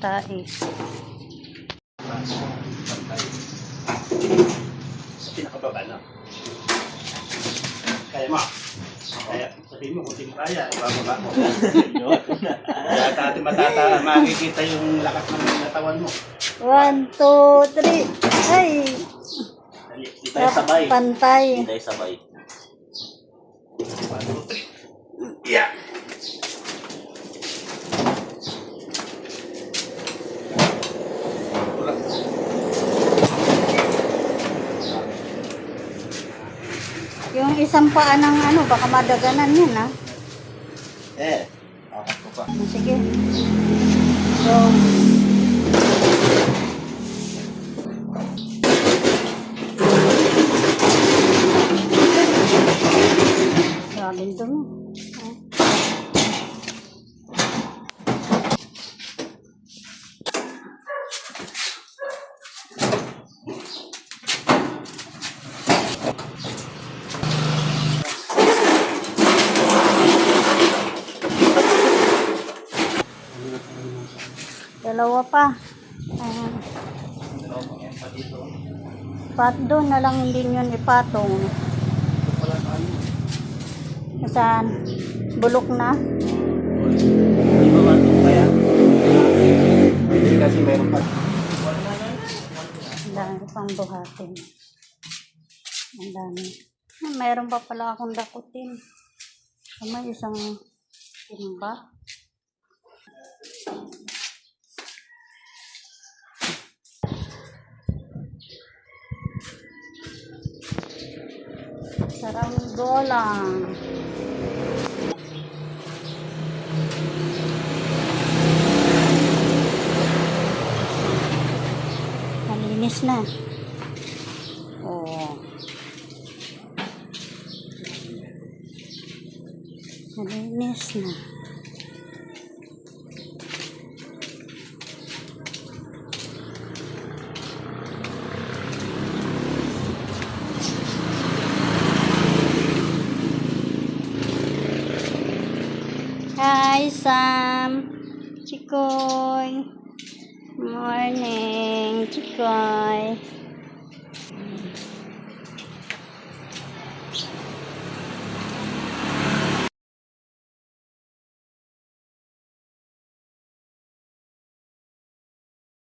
tae. Sa pinakababa na. Kaya mo. Kaya sabihin mo kung di mo kaya, ibababa mo. Kaya dati makikita yung lakas ng natawan mo. 1, 2, 3. Ay! Dali, di tayo sabay. Pantay. Di tayo sabay. 1, 2, 3. Yeah! Yung isang paa ng ano, baka madaganan yan, ha? Apat ko pa. Sige. So, sabing to mo. Dalawa pa. Ayan. Doon na lang din yun ipatong. Saan? Bulok na? Di ba man kaya? Kasi meron pa. Ang dami pang buhatin. Ang dami. Meron pa pala akong dakutin. May isang timba. Saranggola. Malinis na. Oh. Malinis na. Hi, Sam. Chikoy. Morning, Chikoy.